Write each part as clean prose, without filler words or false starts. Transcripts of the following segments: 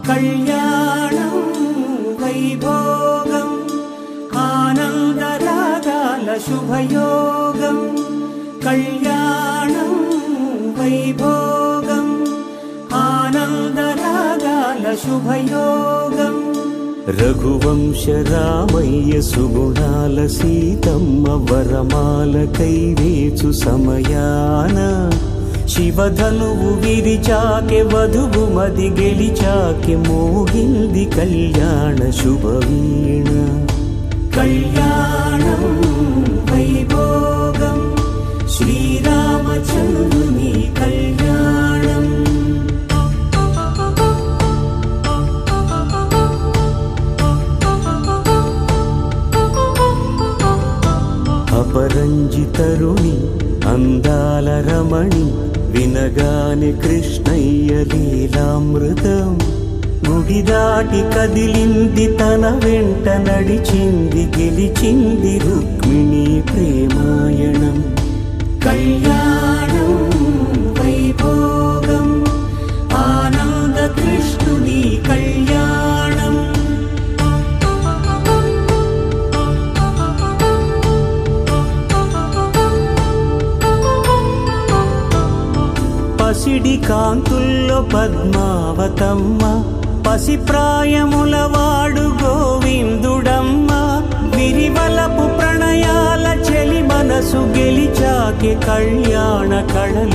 కళ్యాణం వైభోగం ఆనందరాగాల శుభయోగం కళ్యాణం వైభోగం ఆనందరాగాల శుభయోగం రఘువంశ రామయ్య సుగుణాల సీతమ్మ వరమాల కైవేచు సమయాన శివధనువు విరిచాకె వధువు మది గెలిచాకె మోగింది కళ్యాణ శుభవీణ కళ్యాణం వైభోగం శ్రీరామచంద్రుని కళ్యాణం అపరంజి తరుణి అందాల రమణి వినగానే కృష్ణయ్య లీలామృతం గుడి దాటి కదిలింది తన వెంట నడిచింది గెలిచింది రుక్మిణి ప్రేమాయణం కళ్యాణం వైభోగం ఆనంద కృష్ణుని కళ్యాణం పసిడి కాంతుల్లో పద్మావతమ్మ పసిప్రాయముల వాడు గోవిందుడమ్మ విరివలపు ప్రణయాల చెలి మనసు గెలిచాకే కళ్యాణ కళలులికినాడమ్మ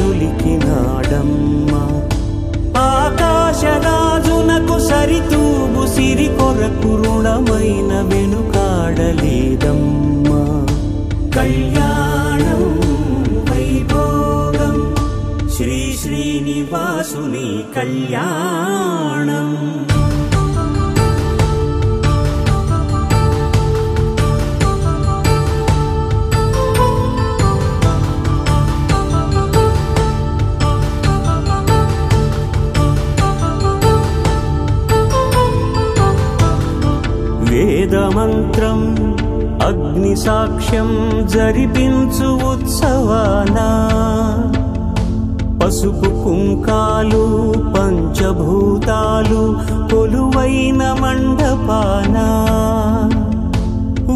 ఆకాశరాజునకు సరితూగు సిరి కొరకు రుణమైన వెనుకాడలేదమ్మా కళ్యాణం వైభోగం శ్రీ శ్రీనివాసుని కళ్యాణం వేదమంత్రం అగ్ని సాక్ష్యం జరిపించు ఉత్సవానా పసుపు కుంకాలు పంచభూతాలు కొలువైన మండపాన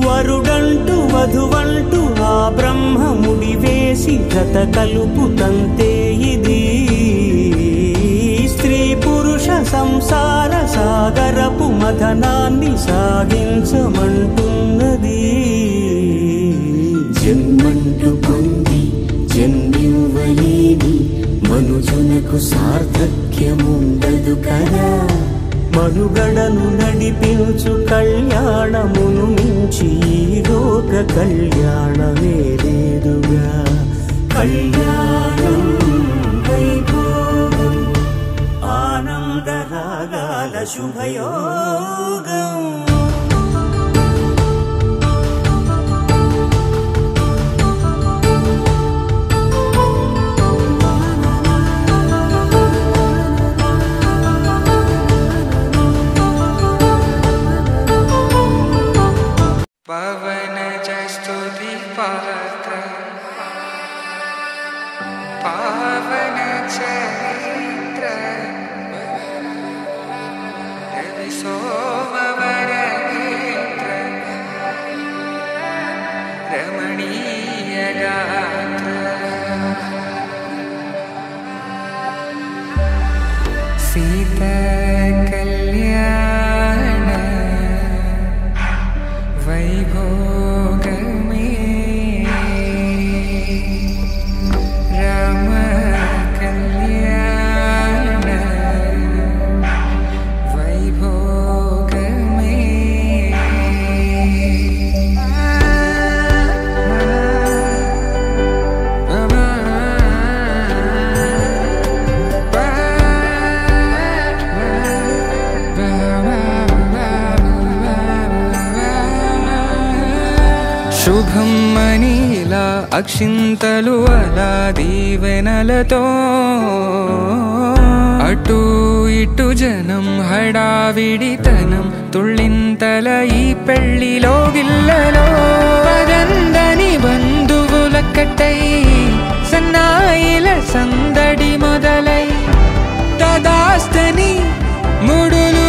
వరుడంటూ వధువంటూ ఆ బ్రహ్మముడి వేసి జత కలుపుతంతే ఇది స్త్రీ పురుష సంసార సాగరపు మథనాన్ని సాగించమంటున్నది జన్మంటూ పొంది జన్మివ్వలేని మనుజునకు సార్థక్యముండదు కదా మనుగడను నడిపించు కళ్యాణమును మించి ఈ లోక కళ్యాణమే లేదుగా కళ్యాణం వైభోగం ఆనంద రాగాల శుభయోగం पवन जस्तुति पात्र पावन चरित्र रवि सोमवर नेत्र रमणीय गात्र सीता कल्याण वैभोग में राम कल्याण वैभोग में శుభం మనీలా అక్షింతలు అలా దీవెనలతో అటు ఇటు జనం హడావిడితనం తుళ్ళింతల ఈ పెళ్లిలో గిల్లలో పదందని బంధువులక్కటై సన్నాయిల సందడి మొదలై తదాస్తని ముడులు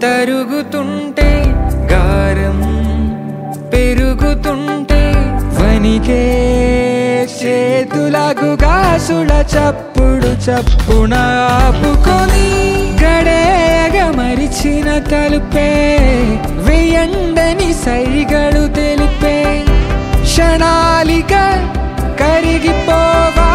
తరుగుతుంటే గారం పెరుగుతుంటే వనికే చేతులకు గాసుల చప్పుడు చప్పున ఆపుకొని గడేగ మరిచిన తలుపే వేయండని సైగడు తెలిపే క్షణాలిక కరిగిపోవా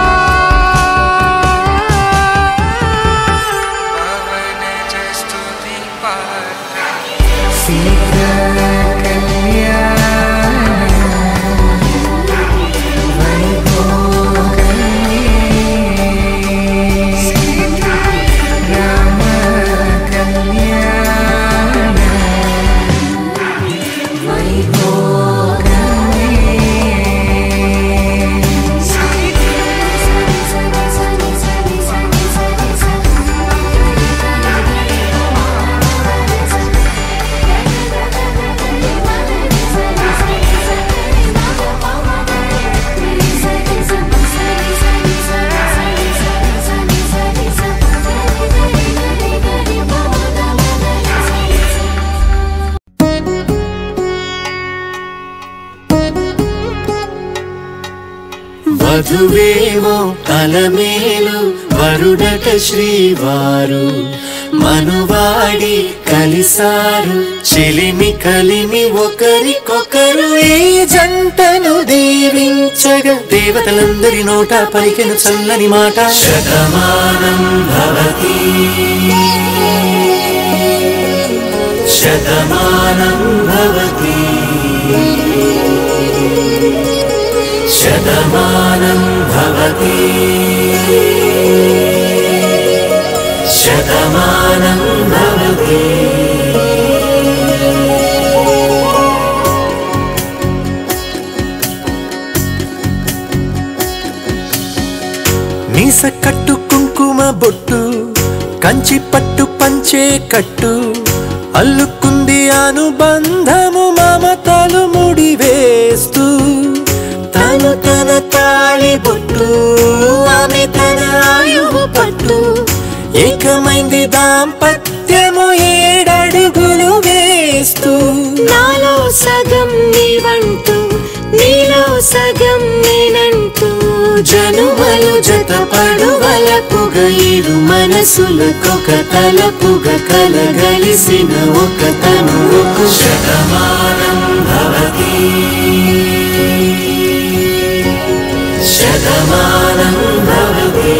వధువేమో అలమేలు వరుడట శ్రీవారు మనువాడి కలిసారు చెలిమి కలిమి ఒకరికొకరు ఈ జంటను దీవించగా దేవతలందరి నోట పలికెను చల్లని మాట శతమానం భవతి శతమానం భవతి శతమానం భవతి శతమానం భవతి మీస కట్టు కుంకుమ బొట్టు కంచి పట్టు పంచే కట్టు అల్లుకుంది అనుబంధము మమతలు ముడివేస్తూ తను తన తాళి బొట్టు ఆమె తన ఆయువు పట్టు ఏకమైంది దాంపత్యము 7 అడుగులు వేస్తూ నాలో సగం నీవంటూ నీలో సగం నేనంటూ జనుమలు జతపడువలపుగ 7 మనసులకొక తలపుగ కలగలిసిన ఒక తనువుకు శతమానం భవతి శతమానం భవతి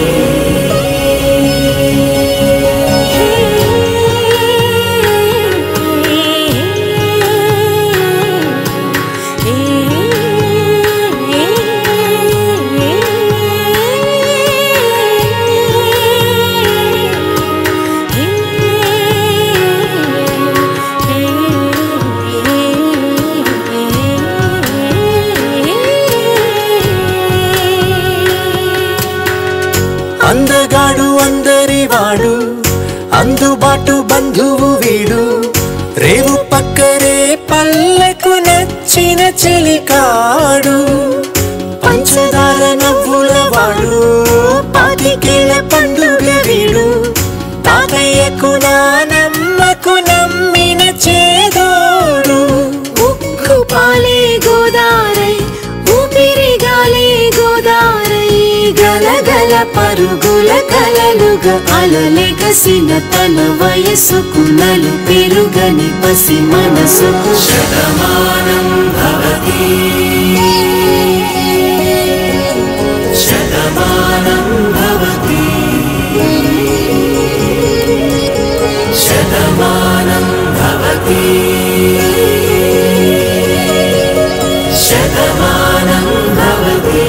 అందగాడు అందరివాడు అందుబాటు బంధువు వీడు రేవు పక్కరే పల్లెకు నచ్చిన చెలికాడు పంచదార నవ్వుల వాడు పాతికేల పండుగ వీడు తాతయ్యకు నానమ్మకు నమ్మిన చేదోడు ఉక్కు పాలే గోదారై ఊపిరిగాలే గోదారై గలగల పరుగుల కలలుగా అలలెగసిన తన వయసుకు నలు పెరుగని పసి మనసుకు శతమానం భవతి శతమానం భవతి శతమానం భవతి శతమానం భవతి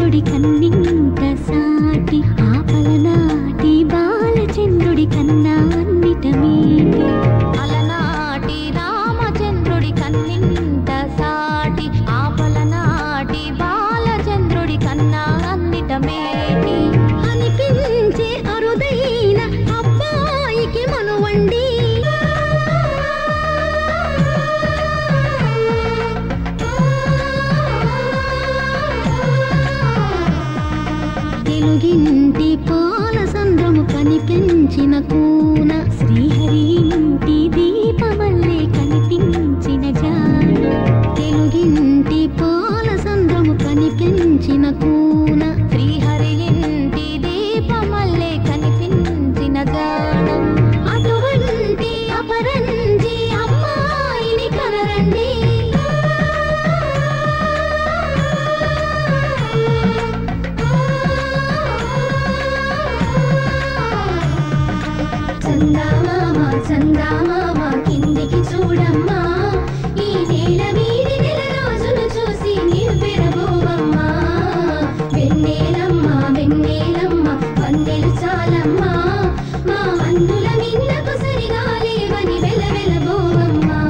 చంద్రుడి కన్నింత సాటి ఆపలనాటి బాలచంద్రుడి కన్నా అన్నిట మేటి అలనాటి రామచంద్రుడి కన్నింత సాటి ఆపలనాటి బాలచంద్రుడి కన్నా అన్నిట మేటి అనిపించే అరుదైన అబ్బాయికి మనువండి తెలుగింటి పాలసంద్రము కనిపించిన కూన శ్రీహరి ఇంటి దీపమల్లే కనిపించిన జాడ తెలుగింటి పాలసంద్రము కనిపించిన కూన శ్రీహరి ఇంటి దీపమల్లే కనిపించిన జాడ అటువంటి అపరంజి అమ్మాయిని కనరండి చందామామ కిందికి చూడమ్మా ఈ నేల వీడి నెల రోజులు చూసి నీవు పెరబోవమ్మా వెన్నెలమ్మ వెన్నెలమ్మ వందెలు చాలమ్మా మా అందుల మిన్నకు సరిగా లేవని వెలవెలబోవమ్మా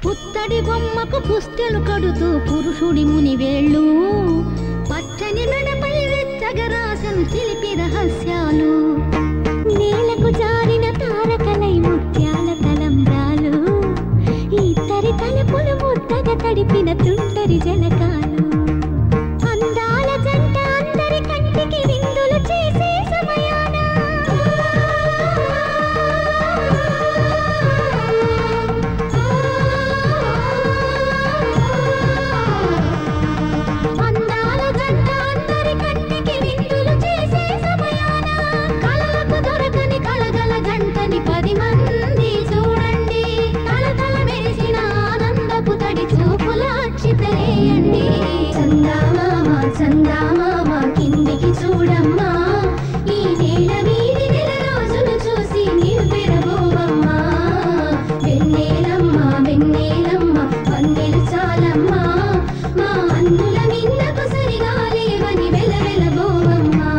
పుత్తడి బొమ్మకు పుస్తెలు కడుతూ పురుషుడి ముని వేళ్ళు పచ్చని మెడపై వెచ్చగరాసను చిలిపి రహస్యాలు నేలకు జారిన తారకలై ముత్యాల తలంబ్రాలు ఇద్దరి తలుపులు ముద్దగా తడిపిన తుంటరి జలకాలు అందాల జంట అందరి కంటికి విందులు చేసే సమయాన అందాల జంట అందరి కంటికి విందులు చేసే సమయాన కళలకు దొరకని కళగల జంటని 10 మంది చూడండి కళకళ మెరిసిన ఆనందపు తడి చూపుల అక్షితలేయండి చందామామ కిందికి చూడమ్మా ఈ నేల వీడి నెల రోజులు చూసి నీవు పెరబోవమ్మా వెన్నెలమ్మ వెన్నెలమ్మ వందెలు చాలమ్మా మా అందుల మిన్నకు సరిగా లేవని వెలవెలబోవమ్మా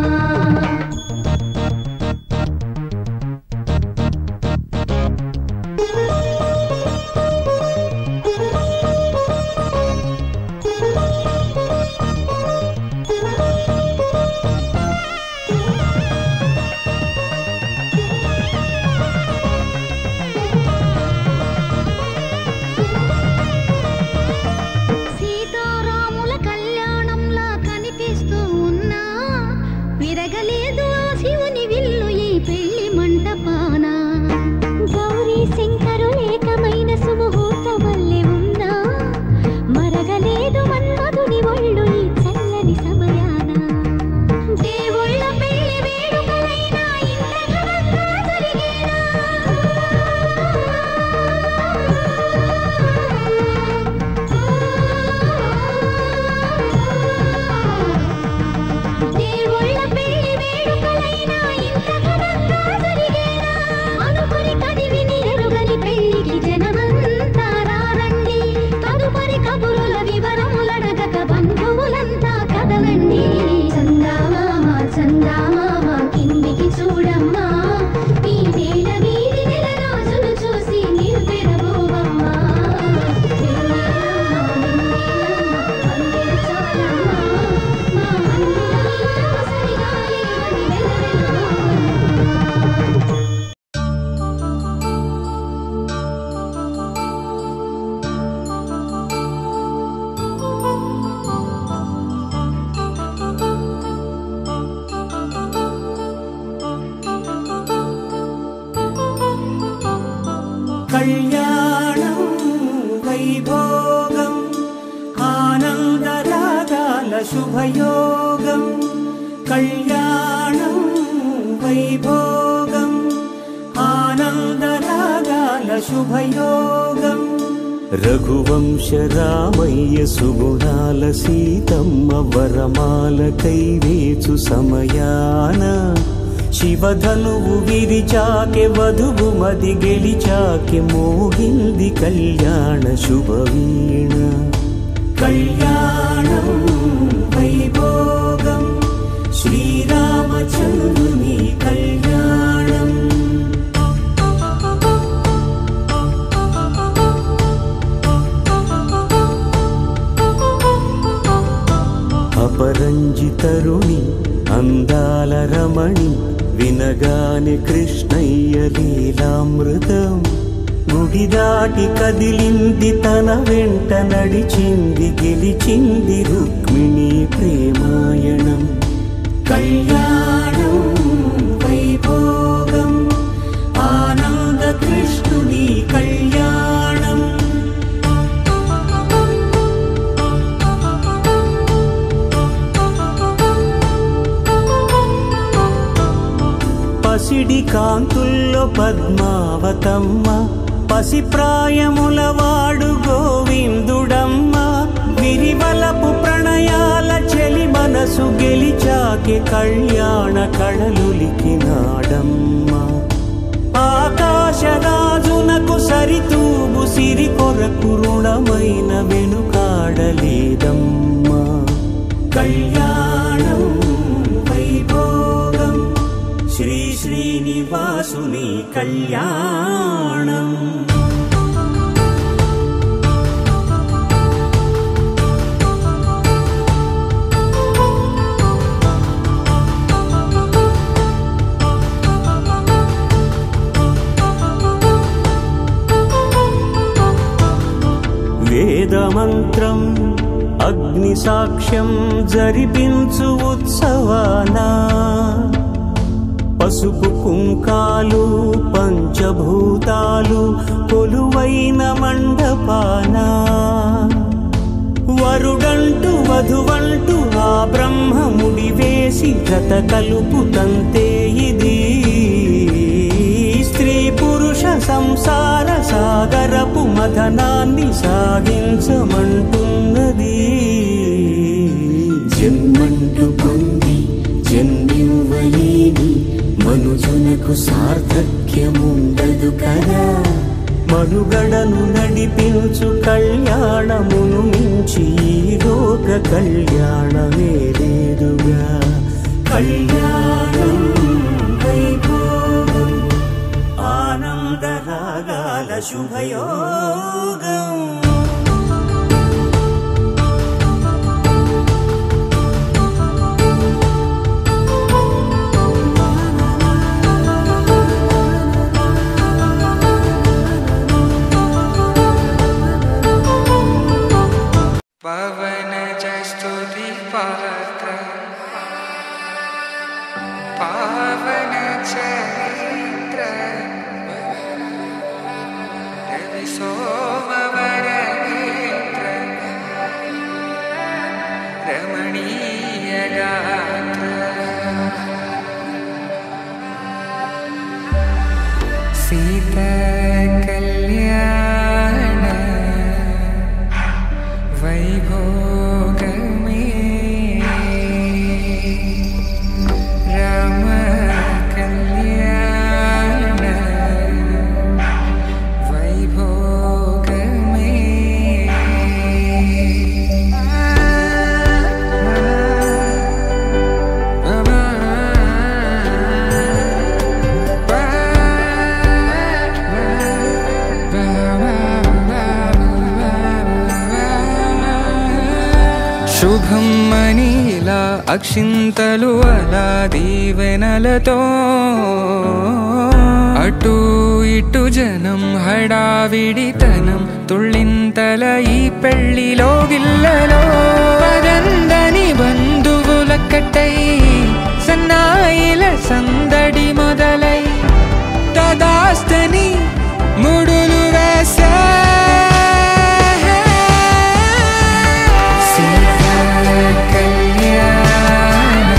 సీతారాముల కళ్యాణంలా కనిపిస్తూ ఉన్నా విరగలేదు ఆ శివుని విల్లు ఈ పెళ్లి మంటపాన గౌరీ శంకరు ఏకమైన సుముహూర్త వల్లే ఉన్నా మరగలేదు మన్మధుని ఒళ్ళు ఈ చల్లని సమయాన దేవుళ్ళ పెళ్లి వేడుకలైనా ఇంత ఘనంగా జరిగేనా దేవుళ్ళ పెళ్లి వేడుకలైనా ఇంత ఘనంగా జరిగేనా అనుకుని కదివిని ఎరుగని పెళ్లికి జనమంతా రారండి తదుపరి కబురుల వివరములడగక బంధువులంతా కదలండి చందామామ కిందికి చూడమ్మా ఈ నేల వీడి నెల రోజులు చూసి నీవు పెరబోవమ్మా వెన్నెలమ్మ వందెలు చాలమ్మా మా అందుల మిన్నకు సరిగా లేవని కళ్యాణం వైభోగం ఆనందరాగాల శుభయోగం కళ్యాణం వైభోగం ఆనందరాగాల శుభయోగం రఘువంశ రామయ్య సుగుణాల సీతమ్మ వరమాల కైవేచు సమయాన శివధనువు విరిచాకె వధువు మది గెలిచాకె మోగింది కళ్యాణ శుభవీణ కళ్యాణం వైభోగం శ్రీరామచంద్రుని కళ్యాణం అపరంజి తరుణి అందాల రమణి వినగానే కృష్ణయ్య లీలామృతం గుడి దాటి కదిలింది తన వెంట నడిచింది గెలిచింది రుక్మిణి ప్రేమాయణం కళ్యాణం వైభోగం ఆనంద కృష్ణుని కళ్యాణం పసిడి కాంతుల్లో పద్మావతమ్మ పసిప్రాయముల వాడు గోవిందుడమ్మ విరివలపు ప్రణయాల చెలి మనసు గెలిచాకే కళ్యాణ కళలులికినాడమ్మ ఆకాశరాజునకు సరితూగు సిరి కొరకు రుణమైన వెనుకాడలేదమ్మ కళ్యాణం వైభోగం శ్రీ శ్రీనివాసుని కళ్యాణం వేదమంత్రం అగ్ని సాక్ష్యం జరిపించు ఉత్సవానా పసుపు కుంకాలు పంచభూతాలు కొలువైన మండపాన వరుడంటూ వధువంటూ ఆ బ్రహ్మముడి వేసి జత కలుపుతంతే ఇది స్త్రీ పురుష సంసార సాగరపు మథనాన్ని సాగించమంటున్నది జన్మంటూ పొంది జన్మివ్వలేని మనుజునకు సార్థక్యముండదు కదా మనుగడను నడిపించు కళ్యాణమును మించి ఈ లోక కళ్యాణమే లేదుగా కళ్యాణం వైభోగం ఆనందరాగాల శుభయోగం పవన జస్తుతి పాత్ర పావన చరిత్ర రవి సోమవర నేత్ర రమణీయ గాత్ర సీత కళ్యాణ వైభోగమే రామ కళ్యాణ వైభోగమే శుభం మనీలా అక్షింతలు అలా దీవెనలతో అటు ఇటు జనం హడావిడితనం తుళ్ళింతల ఈ పెళ్లిలో గిల్లలో పదందని బంధువులక్కటై సన్నాయిల సందడి మొదలై తదాస్తని ముడులు వేసే కళ్యాణ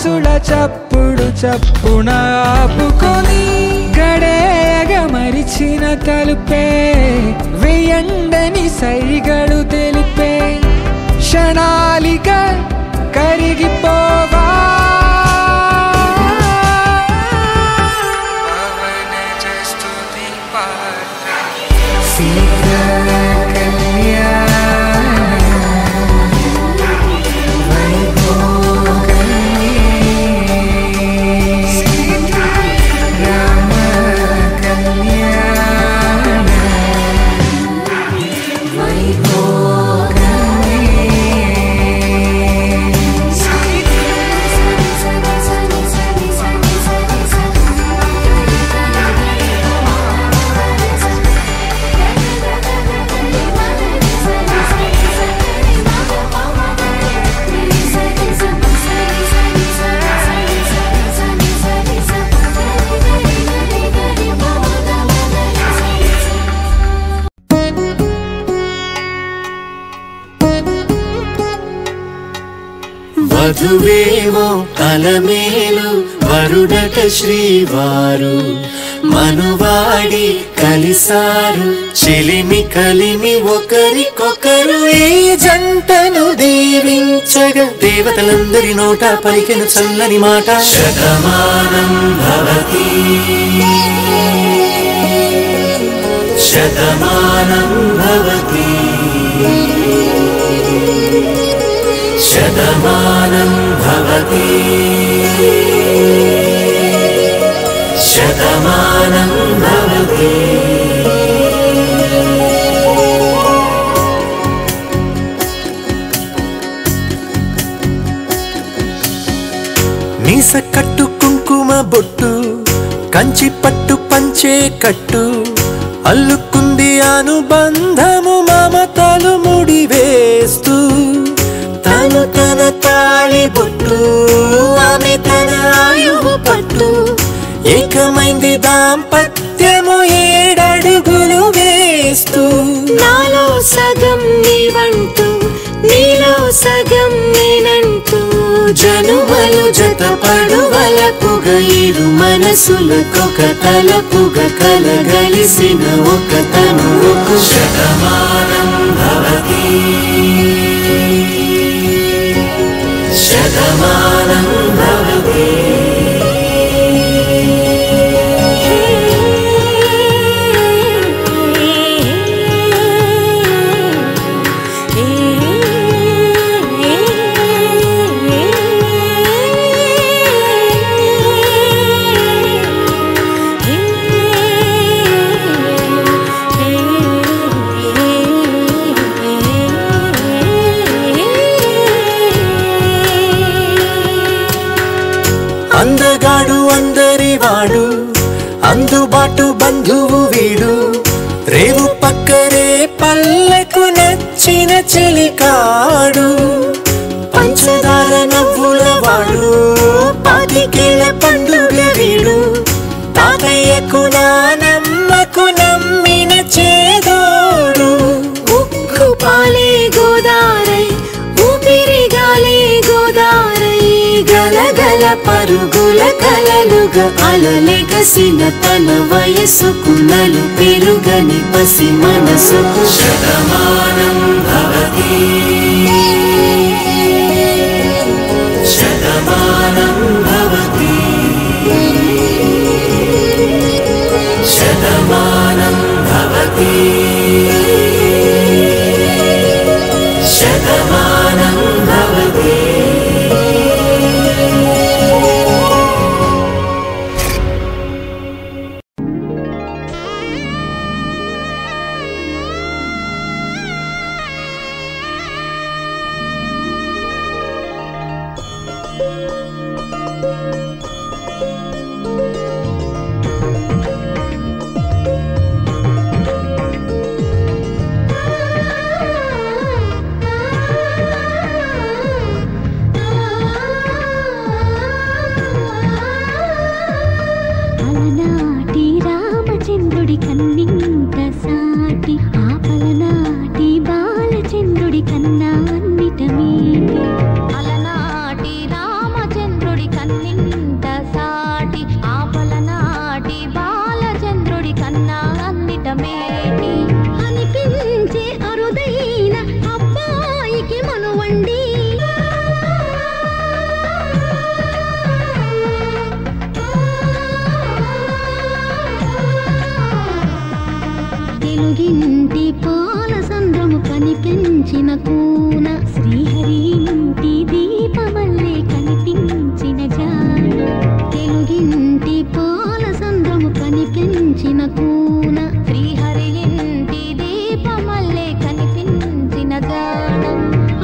మనసుల చప్పుడు చప్పున ఆపుకొని గడేయగ మరిచిన తలుపే వేయండని సైగలు తెలిపే క్షణాలిక కరిగిపోవా వధువేమో అలమేలు వరుడట శ్రీవారు మనువాడి కలిసారు చెలిమి కలిమి ఒకరికొకరు ఈ జంటను దీవించగా దేవతలందరి నోట పలికెను చల్లని మాట శతమానం భవతి శతమానం భవతి శతమానం భవతి శతమానం భవతి మీస కట్టు కుంకుమ బొట్టు కంచి పట్టు పంచే కట్టు అల్లుకుంది అనుబంధము మమతలు ముడివేస్తూ తను తన తాళి బొట్టు ఆమె తన ఆయువు పట్టు ఏకమైంది దాంపత్యము 7 అడుగులు వేస్తూ నాలో సగం నీవంటూ నీలో సగం నేనంటూ జనుమలు జతపడువలపుగ ఇరు మనసులకొక తలపుగ కలగలిసిన ఒక తనువుకు శతమానం భవతి శతమానం భవతి అందగాడు అందరివాడు అందుబాటు బంధువు వీడు రేవు పక్కరే పల్లెకు నచ్చిన చెలికాడు పంచదార నవ్వుల వాడు పాతికేళ్ల పండుగ వీడు తాతయ్యకు నానమ్మకు నమ్మిన చేదోడు ఉక్కు పాలే గోదారై ఊపిరి గాలే గోదారై గలగల పరుగుల కలలుగా అలలెగసిన తన వయసుకు నలు పెరుగని పసి మనసుకు శతమానం భవతి శతమానం భవతి శతమానం భవతి శతమానం భవతి అలనాటి రామచంద్రుడి కన్నింత సాటి ఆపలనాటి బాలచంద్రుడి కన్నా అన్నిట మీటి అలనాటి రామచంద్రుడి తెలుగింటి పాల సంద్రము కనిపించిన కూన శ్రీహరి ఇంటి దీపమల్లే కనిపించిన జాన తెలుగింటి పాల సంద్రము కనిపించిన కూన శ్రీహరి ఇంటి దీపమల్లే కనిపించిన జాన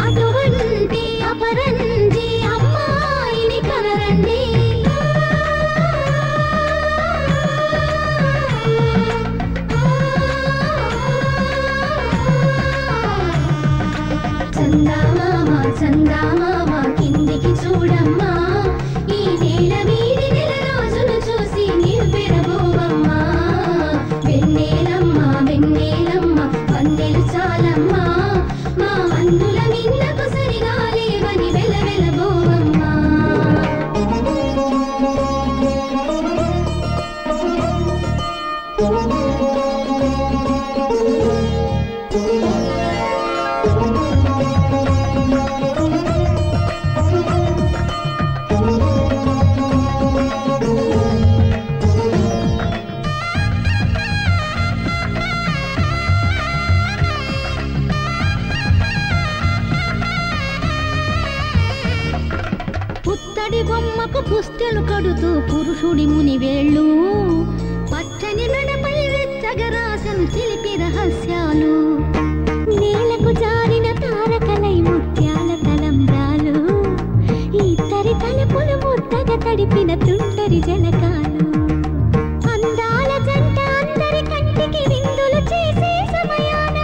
అటువంటి అపరంజి అమ్మాయిని కనరండి చందామామ కిందికి చూడమ్మా ఈ నేల వీడి నెల రాజును చూసి నివ్వెరబోవమ్మా వెన్నెలమ్మ వెన్నెలమ్మ వందెలు చాలమ్మా మా అందుల మిన్నకు సరిగా లేవని వెలవెలబోవమ్మా పుత్తడి బొమ్మకు పుస్తెలు కడుతూ పురుషుడి ముని వేళ్ళు పచ్చని మెడపై వెచ్చగరాసను చిలిపి రహస్యాలు నేలకు జారిన తారకలై ముత్యాల తలంబ్రాలు ఇద్దరి తలుపులు ముద్దగా తడిపిన తుంటరి జలకాలు అందాల జంట అందరి కంటికి విందులు చేసే సమయాన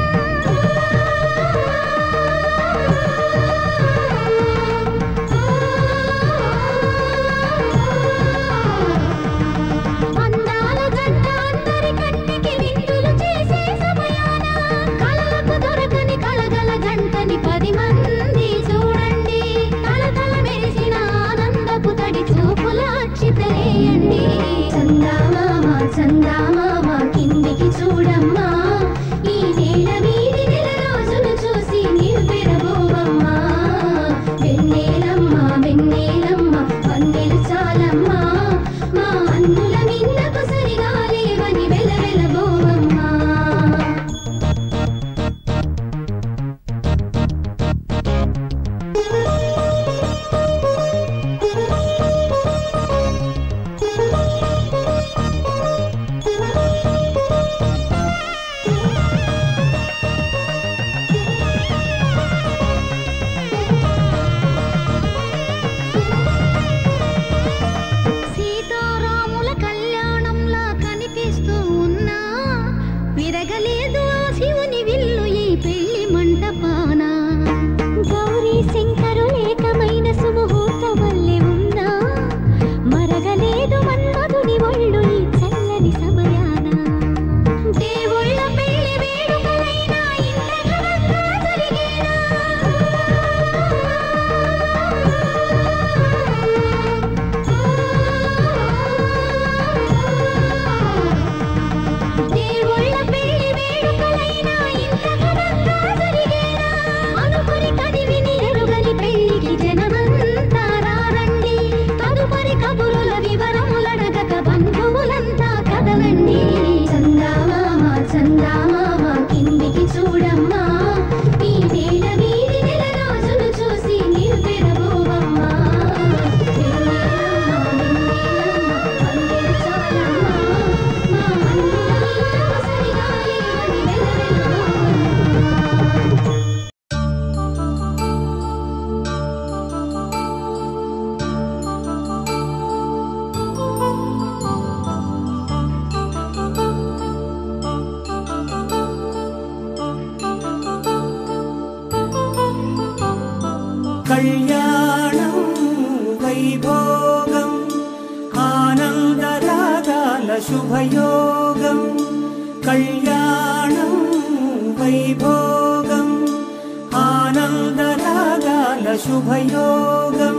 చందామామ కిందికి చూడమ్మా ఈ నేల వీడి నెల రాజును చూసి నివ్వెరబోవమ్మా వెన్నెలమ్మ వెన్నెలమ్మ వందెలు చాలమ్మా మా అందుల మిన్నకు సరిగా లేవని వెలవెలబోవమ్మా విరగలేదు ఆ శివుని విల్లు ఈ పెళ్లి మంటపాన గౌరీ శంకరు ఏకమైన సుముహూర్త వల్లే ఉన్నా మరగలేదు మన్మధుని ఒళ్ళు ఈ చల్లని సమయాన దేవుళ్ళ పెళ్లి వేడుకలైనా ఇంత ఘనంగా జరిగేనా చందామామ కిందికి చూడమ్మా ఈ నేల వీడి నెల రాజును చూసి నివ్వెరబోవమ్మా వందెలు చాలమ్మా మా అందుల మిన్నకు సరిగా లేవని కళ్యాణం వైభోగం ఆనందరాగాల శుభయోగం కళ్యాణం వైభోగం ఆనందరాగాల శుభయోగం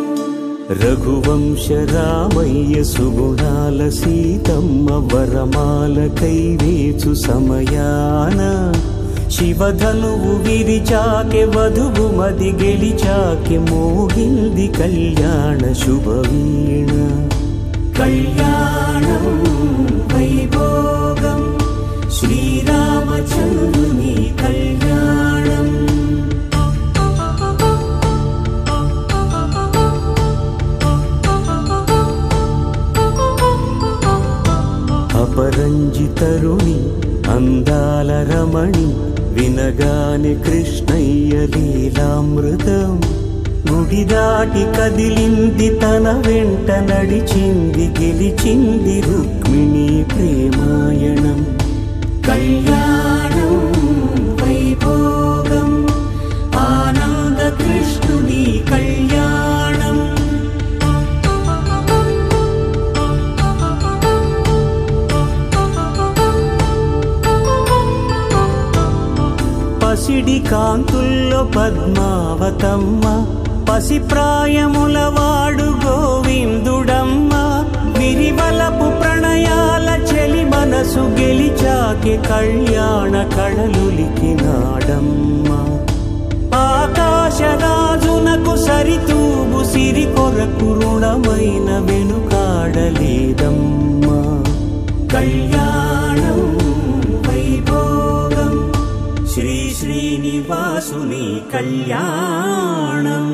రఘువంశ రామయ్య సుగుణాల సీతమ్మ వరమాల కైవేచు సమయాన శివధనువు విరిచాకె వధువు మది గెలిచాకె మోగింది కళ్యాణ శుభవీణ కళ్యాణం వైభోగం శ్రీరామచంద్ర అపరంజి తరుణి అందాల రమణి వినగానే కృష్ణయ్య లీలామృతం గుడి దాటి కదిలింది తన వెంట నడిచింది గెలిచింది రుక్మిణి ప్రేమాయణం కళ్యాణం వైభోగం ఆనంద కృష్ణుని కళ్యాణం పసిడి కాంతుల్లో పద్మావతమ్మ పసిప్రాయముల వాడు గోవిందుడమ్మ విరివలపు ప్రణయాల చెలి మనసు గెలిచాకే కళ్యాణ కళలులికినాడమ్మ ఆకాశరాజునకు సరితూగు సిరి కొరకు రుణమైన వెనుకాడలేదమ్మా కళ్యాణం వైభోగం శ్రీ శ్రీనివాసుని కళ్యాణం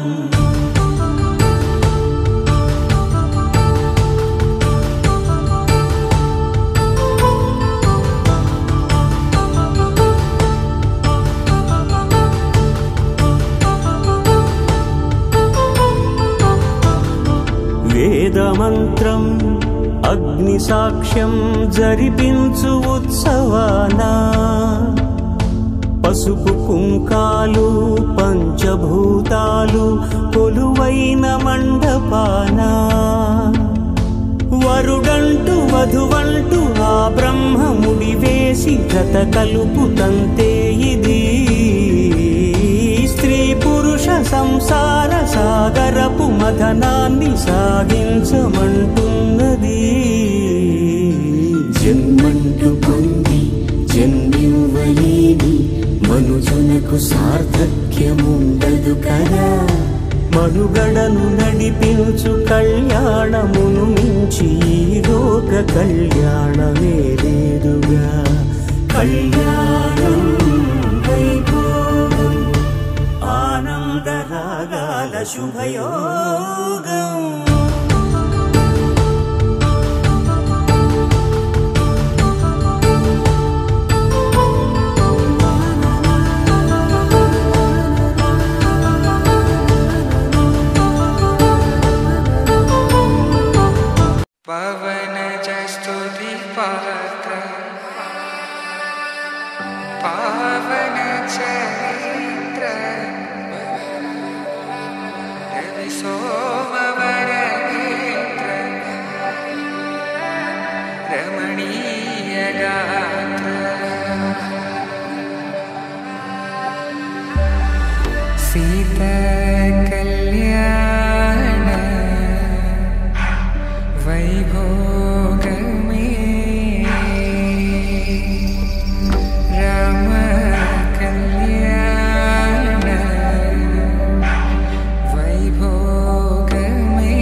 వేదమంత్రం అగ్ని సాక్ష్యం జరిపించు ఉత్సవానా పసుపు కుంకాలు పంచభూతాలు కొలువైన మండపానా వరుడంటూ వధువంటూ ఆ బ్రహ్మముడి వేసి జత కలుపు తంతే ఇది స్త్రీ పురుష సంసార సాగరపు మథనాన్ని సాగించమంటున్నది జన్మంటూ పొంది జన్మివ్వలేని మనుజునకు సార్థక్యముండదు కదా మనుగడను నడిపించు కళ్యాణమును మించి ఈ లోక కళ్యాణమే లేదుగా కళ్యాణం వైభోగం ఆనందరాగాల శుభయోగం పవన జస్తుతి పాత్ర పావన చరిత్ర రవి సోమవర నేత్ర రమణీయ గాత్ర సీతా కళ్యాణ వైభోగమే రామ కళ్యాణ వైభోగమే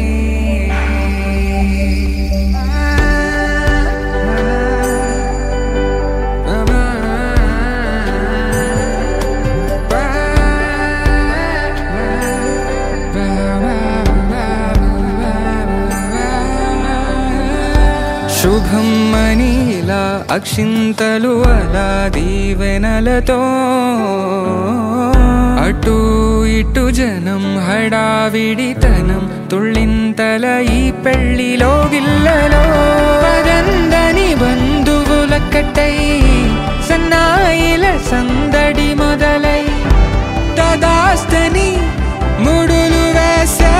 శుభం మనీలా అక్షింతలు అలా దీవెనలతో అటు ఇటు జనం హడావిడితనం తుళ్ళింతల ఈ పెళ్లిలో గిల్లలో పదందని బంధువులక్కటై సన్నాయిల సందడి మొదలై తదాస్తని ముడులు వేసే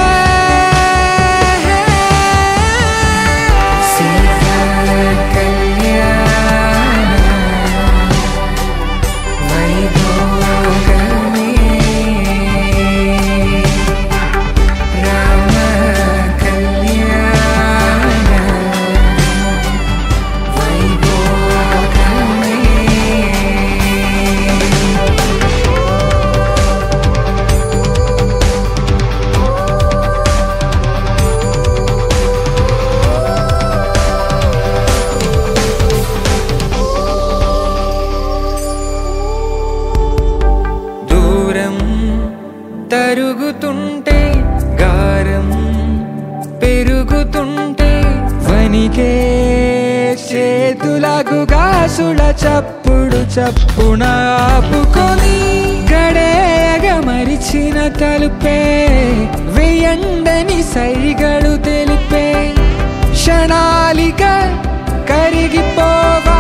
తరుగుతుంటే గారం పెరుగుతుంటే వనికే చేతులన్నీ చేతులకు గాసుల చప్పుడు చప్పున ఆపుకొని గడేగ మరిచిన తలుపే వెయ్యండని సైగడు తెలిపే క్షణాలిక కరిగిపోవా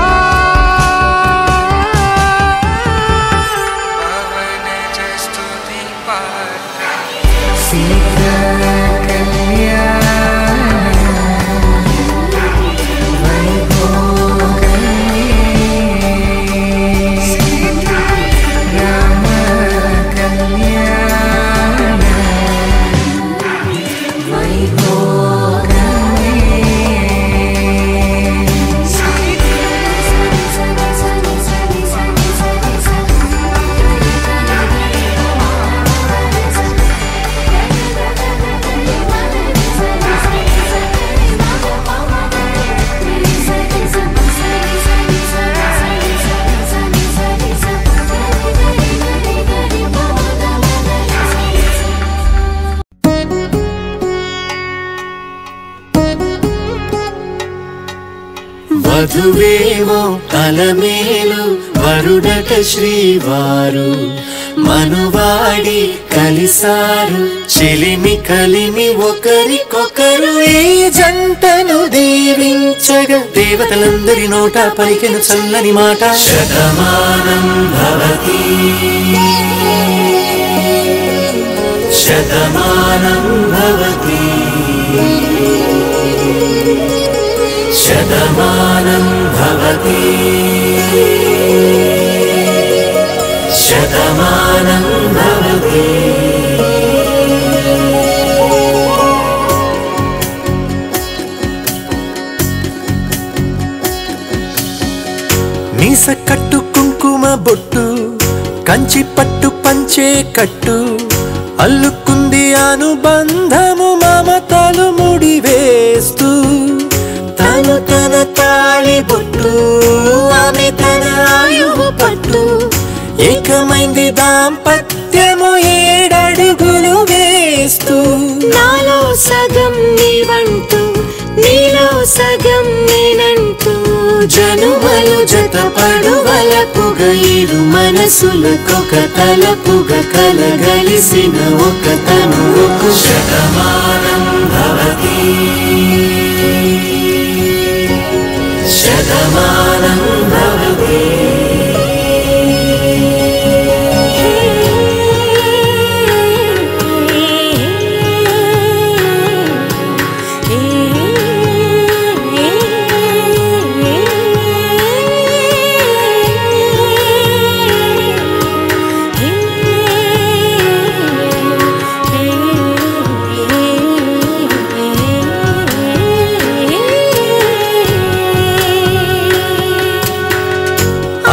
వధువేమో అలమేలు వరుడట శ్రీవారు మనువాడి కలిసారు చెలిమి కలిమి ఒకరికొకరు ఈ జంటను దీవించగా దేవతలందరి నోట పలికెను చల్లని మాట శతమానం భవతి శతమానం భవతి శతమానం భవతి శతమానం భవతి మీస కట్టు కుంకుమ బొట్టు కంచి పట్టు పంచే కట్టు అల్లుకుంది అనుబంధము మమతలు ముడివేస్తూ తను తన తాళి బొట్టు ఆమె తన ఆయువు పట్టు ఏకమైంది దాంపత్యము 7 అడుగులు వేస్తూ నాలో సగం నీవంటూ నీలో సగం నేనంటూ జనుమలు జతపడువలపుగ ఇరు మనసులకొక తలపుగ కలగలిసిన ఒక తనువుకు శతమానం భవతి శతమానం భవతి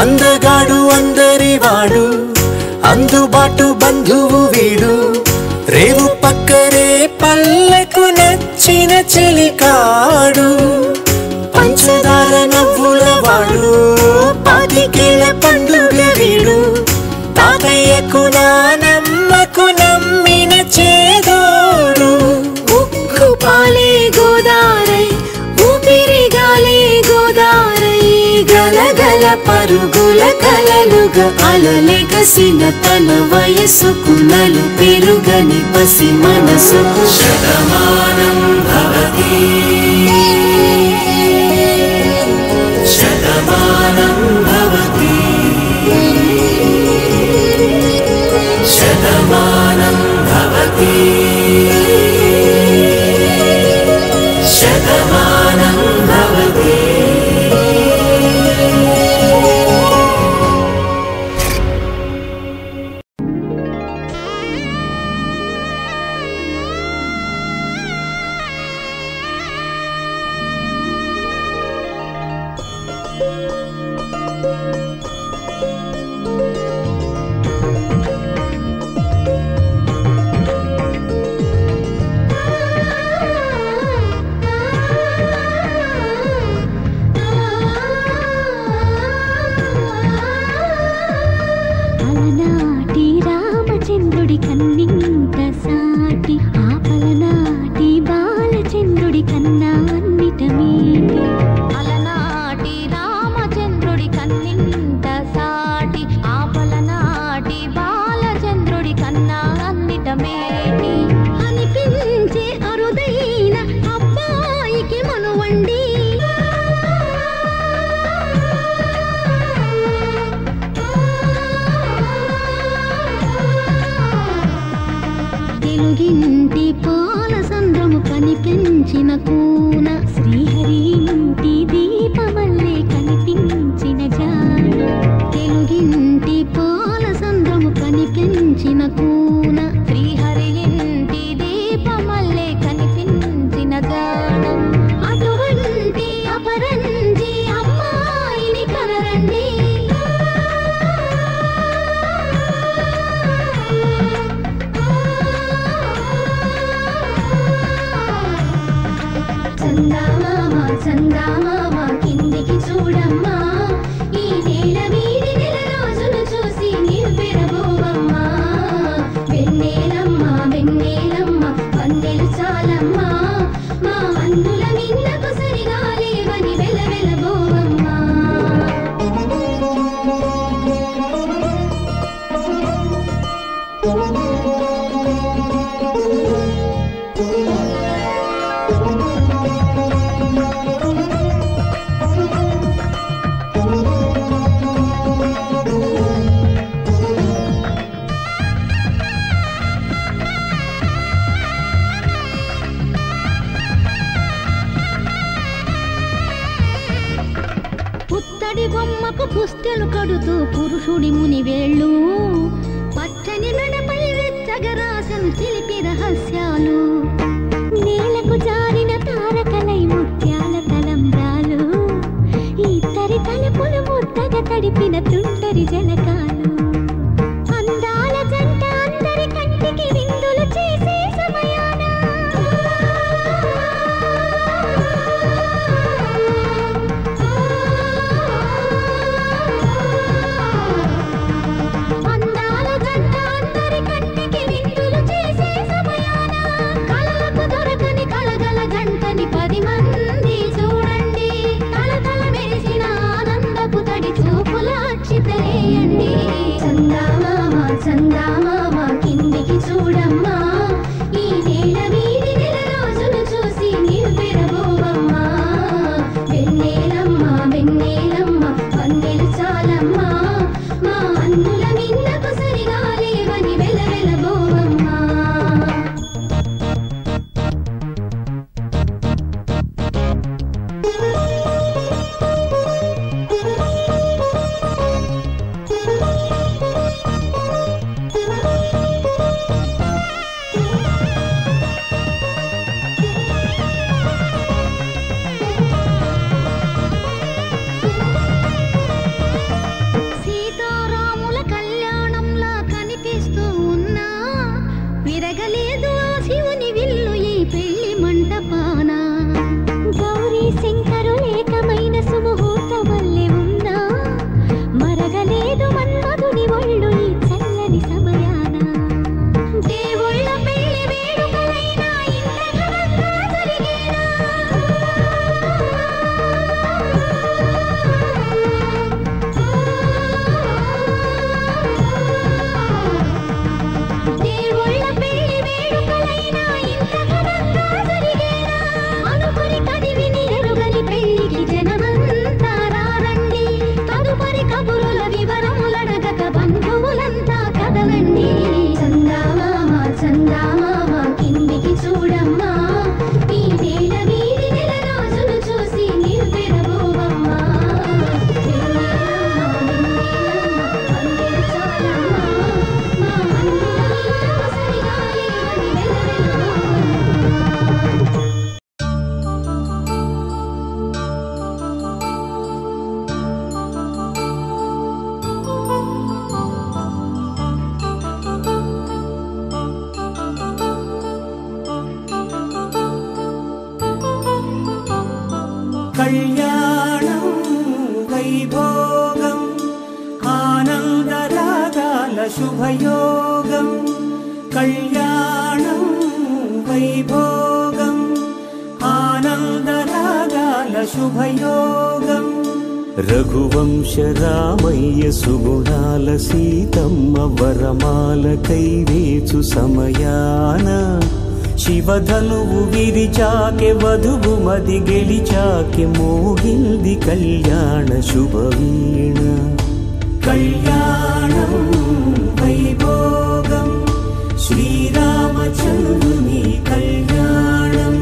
అందగాడు అందరివాడు అందుబాటు బంధువు వీడు రేవు పక్కరే పల్లెకు నచ్చిన చెలికాడు పంచదార నవ్వుల వాడు పాతికేల పండుగ వీడు తాతయ్యకు నానమ్మకు నమ్మిన చేదోడు ఉక్కు పాలే గోదారై ఊపిరిగాలే గోదారై గలగల పరుగుల కలలుగా అలలెగసిన తన వయసుకు నలు పెరుగని పసి మనసుకు శతమానం భవతి శతమానం భవతి శతమానం భవతి శతమానం భవతి చందమామ చందమామ కిందికి చూడమ్మా ఈ నేల వీధి నెలరాజును చూసి నీవు పెరబోవమ్మా వెన్నెలమ్మ వెన్నెలమ్మ వందెలు చాలమ్మా మా అందుల మిందకు సరిగా లేవని వెలవెలబోవమ్మా పుత్తడి బొమ్మకు పుస్తెలు కడుతూ పురుషుడి ముని వేళ్ళు పచ్చని మెడపై వెచ్చగా రాసను చిలిపి రహస్యాలు నేలకు జారిన తారకలై ముత్యాల తలంబ్రాలు ఇద్దరి తలుపులు ముద్దగా తడిపిన తుంటరి జలకాలు అందాల జంట అందరి కంటికి విందులు చేసే సమయాన అందాల జంట అందరి కంటికి విందులు చేసే సమయాన కళ్ళకు దొరకని కళగల జంటని 10 మంది చూడండి తలతల మెరిసిన ఆనందపు తడి చూపుల అక్షితలేయండి చందమామ చందమామ కిందికి చూడమ్మా ఈ నేల వీధి నెలరాజును చూసి నీవు పెరబోవమ్మా వెన్నెలమ్మ వెన్నెలమ్మ వందెలు చాలమ్మా మా అందుల మిందకు సరిగా లేవని వెలవెలబోవమ్మా సీతారాముల కళ్యాణంలా కనిపిస్తూ ఉన్నా విరగలేదు ఆ శివుని విల్లు ఈ పెళ్లి మంటపాన గౌరీ శంకరులేకమైన సుముహూర్త వల్లే ఉన్నా మరగలేదు మన్మధుని ఒళ్ళు ఈ చల్లని సమయాన దేవుళ్ళ పెళ్లి వేడుకలైనా ఇంత ఘనంగా జరిగేనా దేవుళ్ళ పెళ్లి వేడుకలైనా ఇంత ఘనంగా జరిగేనా అనుకుని కదివిని ఎరుగని పెళ్లికి జనమంతా రారండి తదుపరి కబురుల వివరములడగక బంధువులంతా కదలండి చందమామ చందమామ కిందికి చూడమ్మా ఈ నేల వీధి నెలరాజును చూసి నీవు పెరబోవమ్మా వెన్నెలమ్మ వెన్నెలమ్మ వందెలు చాలమ్మా మా అందుల మిందకు సరిగా లేవని వెలవెలబోవమ్మా కళ్యాణం వైభోగం ఆనందరాగాల శుభయోగం కళ్యాణం వైభోగం ఆనందరాగాల శుభయోగం రఘువంశ రామయ్య సుగుణాల సీతమ్మ వరమాల కైవేచు సమయాన శివధనువు విరిచాకె వధువు మది గెలిచాకె మోగింది కళ్యాణ శుభవీణ కళ్యాణం వైభోగం శ్రీరామచంద్రుని కళ్యాణం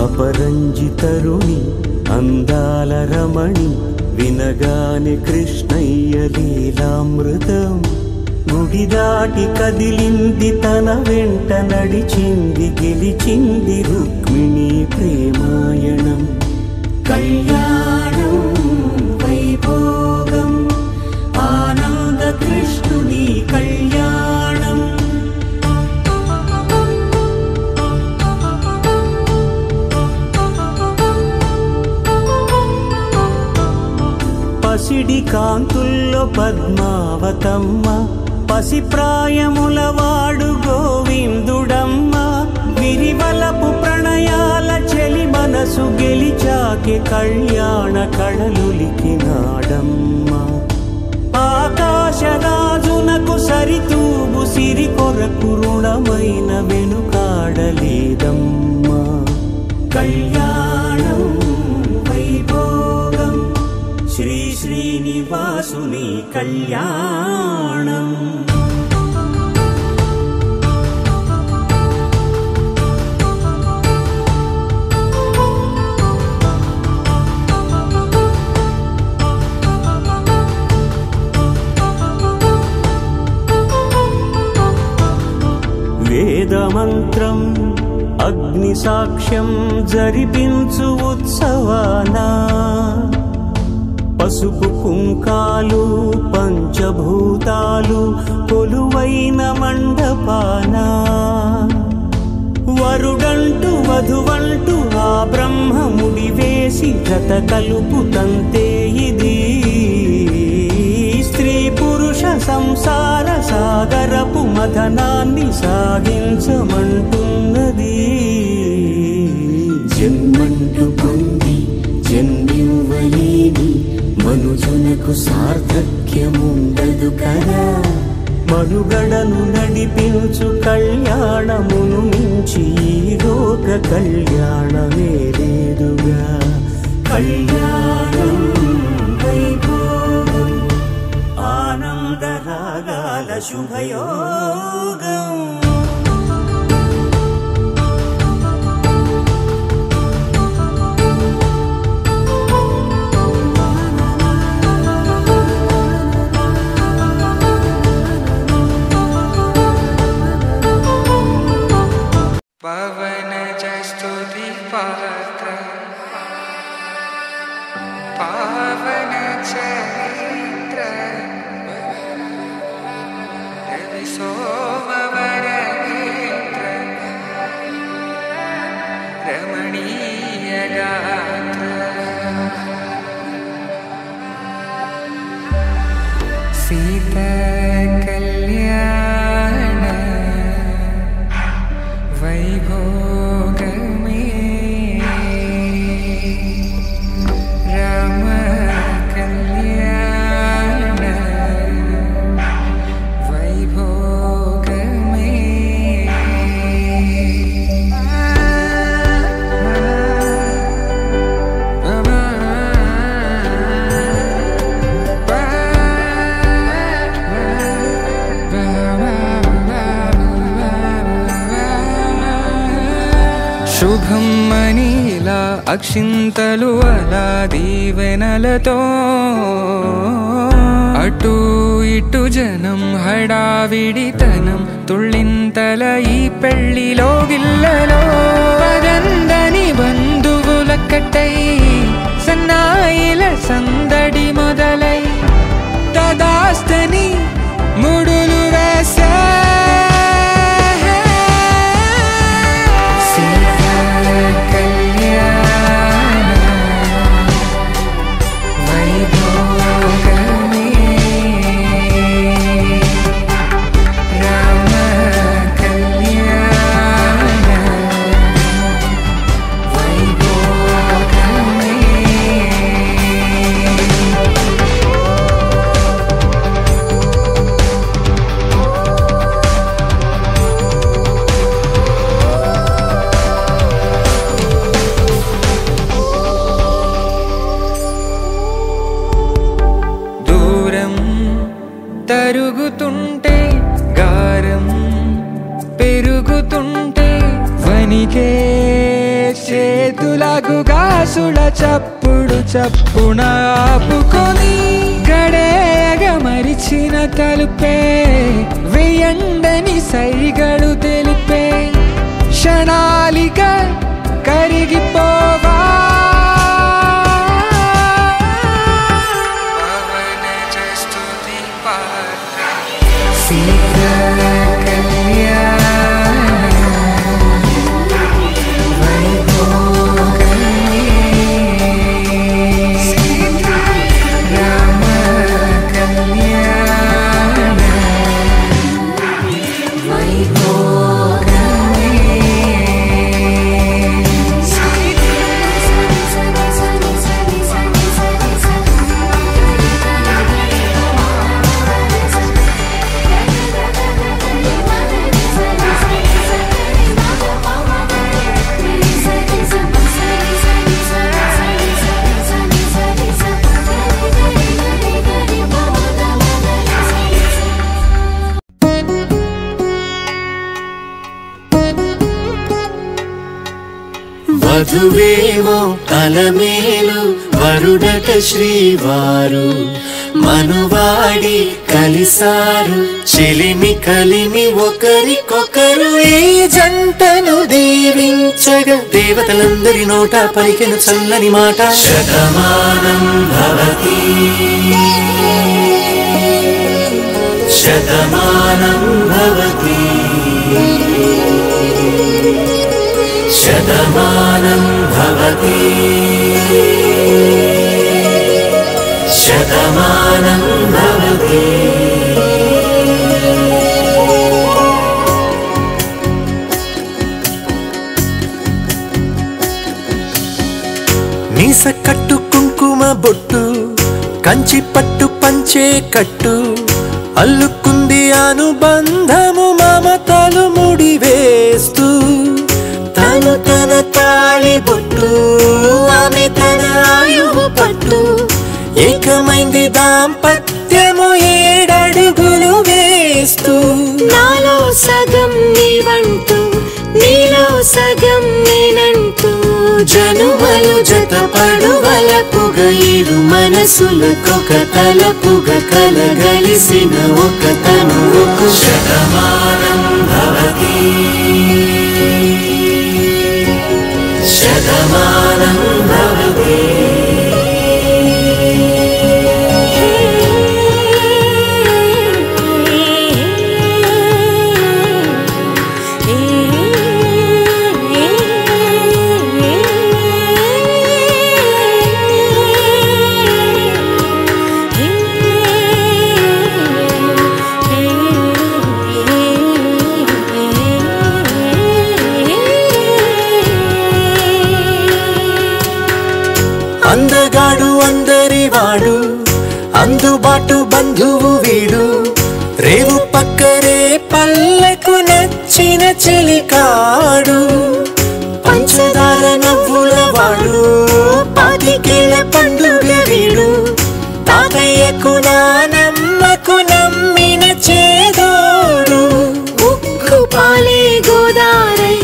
అపరంజి తరుణి అందాల రమణి వినగానే కృష్ణయ్య లీలామృతం గుడి దాటి కదిలింది తన వెంట నడిచింది గెలిచింది రుక్మిణి ప్రేమాయణం కళ్యాణం వైభోగం ఆనంద పద్మావతమ్మ పసిప్రాయములవాడు గోవిందుడమ్మ విరివలపు ప్రణయాల చెలి మనసు గెలిచాకే కళ్యాణ కళలులికినాడమ్మ ఆకాశరాజునకు సరితూబు సిరి కొరకు రుణమైన వెనుకాడలేదమ్మా కళ్యాణం వైభోగం శ్రీ శ్రీనివాసుని కళ్యాణం వేదమంత్రం అగ్ని సాక్ష్యం జరిపించు ఉత్సవానా పసుపు కుంకాలు పంచభూతాలు కొలువైన మండపానా వరుడంటూ వధువంటూ ఆ బ్రహ్మముడి వేసి జత కలుపుతంతే ఇది స్త్రీ పురుష సంసార సాగరపు మథనాన్ని సాగించమంటున్నది జన్మంటూ పొంది జన్మివ్వలేని మనుజునకు సార్థక్యముండదు కదా మనుగడను నడిపించు కళ్యాణమును మించి ఈ లోక కళ్యాణమే లేదుగా కళ్యాణం వైభోగం ఆనందరాగాల శుభయోగం పవన జస్తుతి పాత్ర పావన చరిత్ర రవి సోమవర నేత్ర రమణీయ గాత్ర సీత కళ్యాణ వైభోగమే రామ కళ్యాణ వైభోగమే శుభం మనీలా అక్షింతలు అలా దీవెనలతో అటు ఇటు జనం హడావిడితనం తుళ్ళింతల ఈ పెళ్లిలో గిల్లలో పదందని బంధువులక్కటై సన్నాయిల సందడి మొదలై తదాస్తని ముడులు వేసే తరుగుతుంటే గారం పెరుగుతుంటే వనికే చేతులకు గాసుల చప్పుడు చప్పున ఆపుకొని గడేగ మరిచిన తలుపే వెయ్యండని సైగడు తెలిపే క్షణాలిక కరిగిపోవా Yeah. వధువేమో అలమేలు వరుడట శ్రీవారు మనువాడి కలిసారు చెలిమి కలిమి ఒకరికొకరు ఈ జంటను దీవించగా దేవతలందరి నోట పలికెను చల్లని మాట శతమానం భవతి శతమానం భవతి శతమానం భవతి శతమానం భవతి మీస కట్టు కుంకుమ బొట్టు కంచి పట్టు పంచే కట్టు అల్లుకుంది అనుబంధము మమతలు ముడివేస్తూ తను తన తాళి బొట్టు ఆమె తన ఆయువు పట్టు ఏకమైంది దాంపత్యము 7 అడుగులు వేస్తూ నాలో సగం నీవంటూ నీలో సగం నేనంటూ జనుమలు జతపడువలపుగ 7 మనసులకొక తలపుగ కలగలిసిన ఒక తనువుకు శతమానం భవతి శతమానం భవతి అందగాడు అందరివాడు అందుబాటు బంధువు వీడు రేవు పక్కరే పల్లెకు నచ్చిన చెలికాడు పంచదార నవ్వుల వాడు పాతికేల పండుగ వీడు తాతయ్యకు నానమ్మకు నమ్మిన చేదోడు ఉక్కు పాలే గోదారై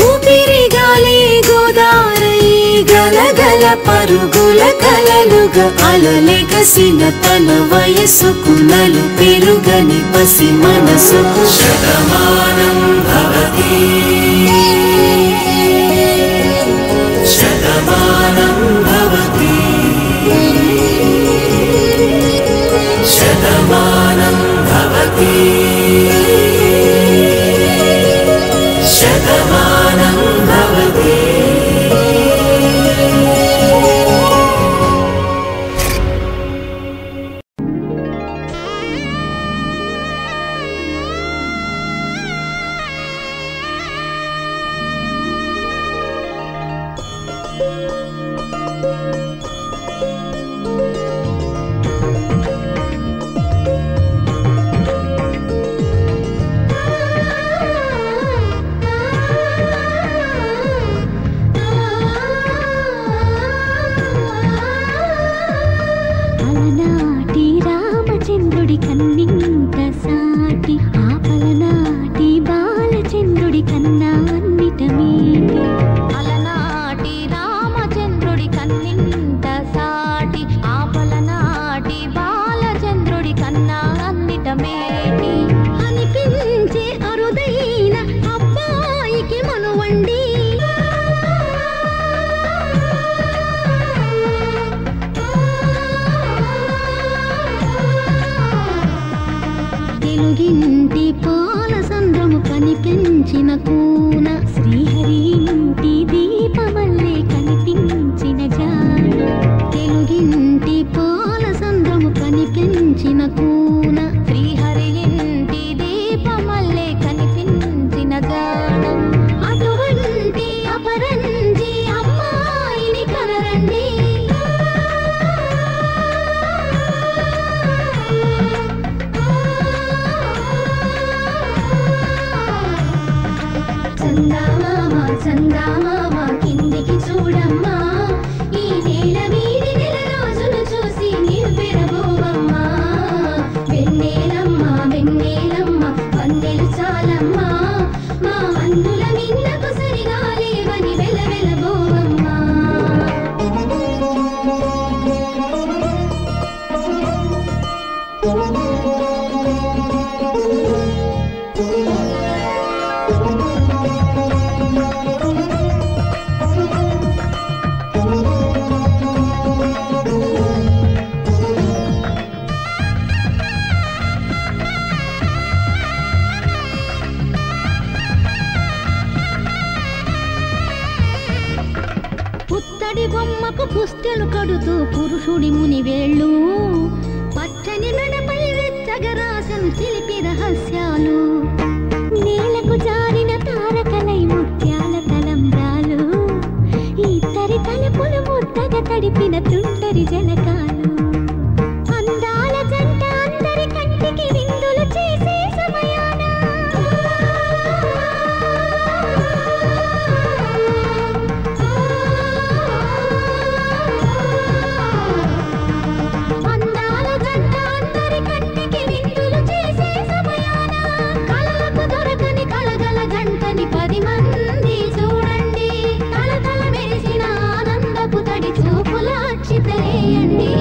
ఊపిరి గాలే గోదారై గలగల పరుగుల కలలుగా అలలెగసిన తన వయసుకు నలు పెరుగని పసి మనసుకు శతమానం భవతి శతమానం భవతి శతమానం భవతి శతమానం భవతి అలనాటి రామచంద్రుడి కన్నింత సాటి ఆపలనాటి బాలచంద్రుడి కన్నా అన్నిట మీటి అలనాటి రామచంద్రుడి కన్నింత సాటి ఆపలనాటి బాలచంద్రుడి కన్నా అన్నిట మేటి అనిపించే అరుదైన అబ్బాయికి మనువండి తెలుగింటి పాల సంద్రము కనిపించిన కూన శ్రీహరి ఇంటి దీపమల్లే కనిపించిన జాడ తెలుగింటి పాల సంద్రము కనిపించిన కూన శ్రీహరి ఇంటి దీపమల్లే కనిపించిన జాడ అటువంటి అపరంజి అమ్మాయిని కనరండి చందామామ కిందికి చూడమ్మా ఈ నేల వీధి నెల రోజులు చూసి నీవు పెరబోవమ్మా వెన్నెలమ్మ వెన్నెలమ్మ వన్నెలు చాలమ్మా మా అందుల మిన్నకు సరిగా లేవని వెలవెలబోవమ్మా పుస్తెలు కడుతూ పురుషుడి ముని వేళ్ళు పచ్చని మెడపై వెచ్చగరాసను చిలిపి రహస్యాలు నేలకు జారిన తారకలై ముత్యాల తలంబ్రాలు ఇద్దరి తలపులు ముద్దగా తడిపిన తుంటరి జలకాలు అందాల జంట అందరి కంటికి విందులు చేసే సమయాన అందాల జంట అందరి కంటికి విందులు చేసే సమయాన కళ్ళకు దొరకని కళగల జంటని 10 మంది చూడండి తలతల మెరిసిన ఆనందపు తడి చూపుల అక్షితలేయండి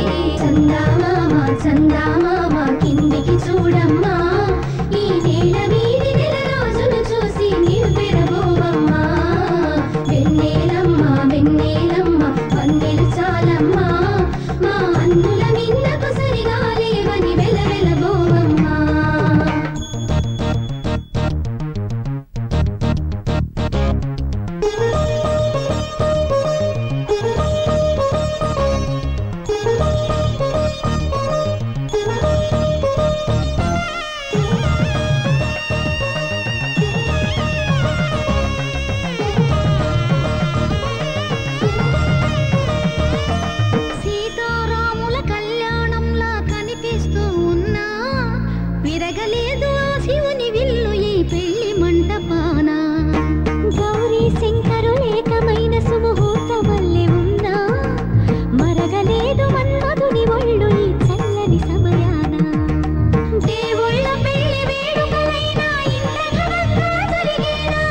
చందామామ కిందికి చూడమ్మా ఈ నేల వీధి నెల రోజులు చూసి నీవు పెరబోవమ్మా వెన్నెలమ్మ వన్నెలు చాలమ్మా మా అన్నుల మిన్నకు సరిగా లేవని వెలవెలబోవమ్మా సీతారాముల కళ్యాణంలా కనిపిస్తూ ఉన్నా విరగలేదు ఆ శివుని విల్లు ఈ పెళ్లి మంటపాన గౌరీ శంకరులేకమైన సుముహూర్తమల్లె ఉన్నా మరగలేదు మన్మధుని ఒళ్ళు ఈ చల్లని సమయాన దేవుళ్ళ పెళ్లి వేడుకలైనా ఇంత ఘనంగా జరిగేనా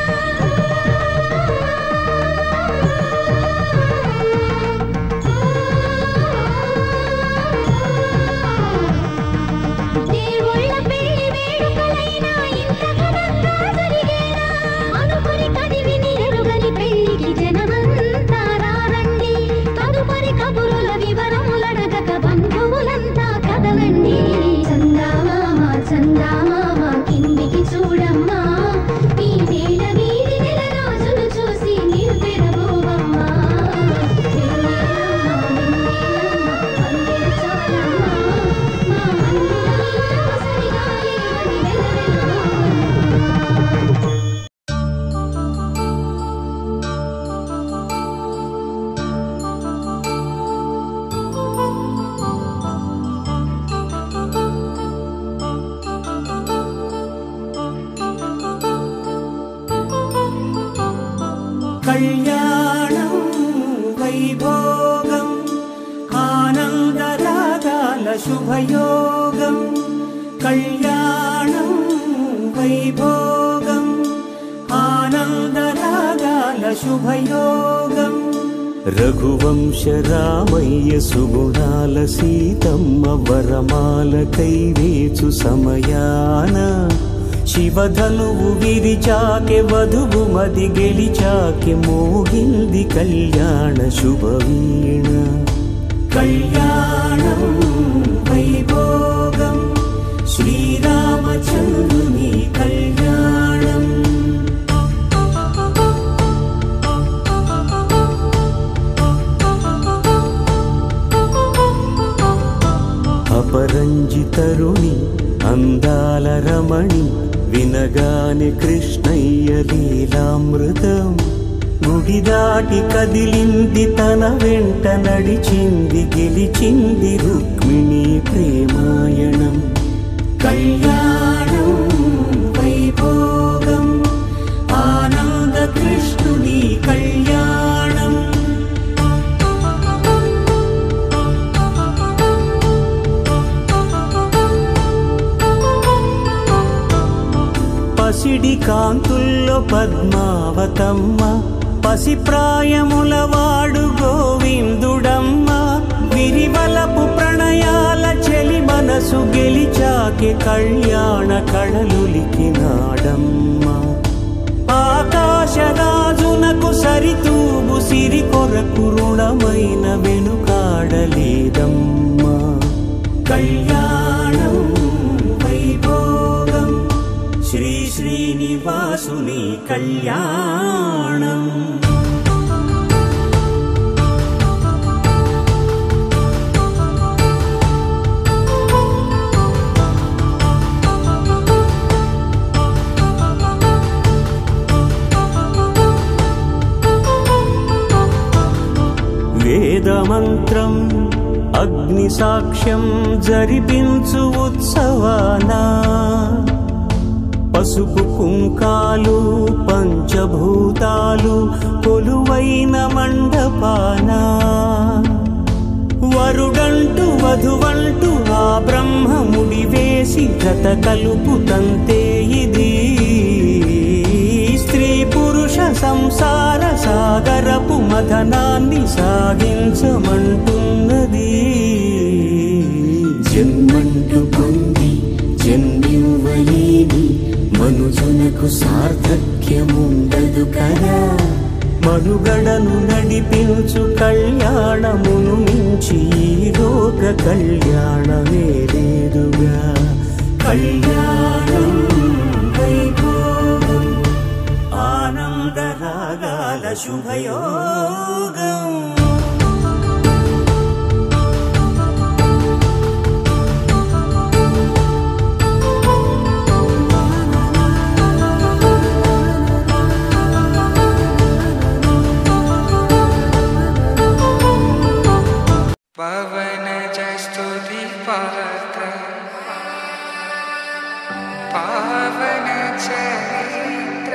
దేవుళ్ళ పెళ్లి వేడుకలైనా ఇంత ఘనంగా జరిగేనా అనుకుని కదివిని ఎరుగని పెళ్లికి జనమంతా రారండి తదుపరి కబురుల వివరములడగక బంధువులంతా కదలండి చందామామ కిందికి చూడమ్మా ఈ నేల వీధి నెల రోజులు చూసి నీవు పెరబోవమ్మా వన్నెలు చాలమ్మా మా అన్నుల మిన్నకు సరిగా లేవని వెలవెలబోవమ్మా కళ్యాణం వైభోగం ఆనందరాగాల శుభయోగం కళ్యాణం వైభోగం ఆనందరాగాల శుభయోగం రఘువంశ రామయ్య సుగుణాల సీతమ్మ వరమాల కైవేచు సమయాన శివధనువు విరిచాకె వధువు మది గెలిచాకె మోగింది కళ్యాణ శుభవీణ కళ్యాణం వైభోగం శ్రీరామచంద్రుని కళ్యాణం అపరంజి తరుణి అందాల రమణి వినగానే కృష్ణయ్య లీలామృతం గుడి దాటి కదిలింది తన వెంట నడిచింది గెలిచింది రుక్మిణి ప్రేమాయణం కళ్యాణం వైభోగం ఆనంద కృష్ణుని కళ్యాణం పసిడి కాంతుల్లో పద్మావతమ్మ పసిప్రాయముల వాడు గోవిందుడమ్మ విరివలపు ప్రణయాల చెలి మనసు గెలిచాకే కళ్యాణ కళలులికినాడమ్మ ఆకాశరాజునకు సరితూగు సిరి కొరకు రుణమైన వెనుకాడలేదమ్మా కళ్యాణం వైభోగం శ్రీ శ్రీనివాసుని కళ్యాణం వేదమంత్రం అగ్ని సాక్ష్యం జరిపించు ఉత్సవాన పసుపు కుంకాలు పంచభూతాలు కొలువైన మండపాన వరుడంటూ వధువంటూ ఆ బ్రహ్మముడి వేసి జత కలుపుతంతే ఇది స్త్రీ పురుష సంసార సాగరపు మథనాన్ని సాగించమంటున్నది. జన్మంటూ పొంది జన్మివ్వలేని మనుజునకు సార్థక్యముండదు కదా. మనుగడను నడిపించు కళ్యాణమును మించి లోక కళ్యాణమే లేదుగా. కళ్యాణం వైభోగం ఆనందరాగాల శుభయోగం. పవన జస్తుతి పాత్ర పావన చరిత్ర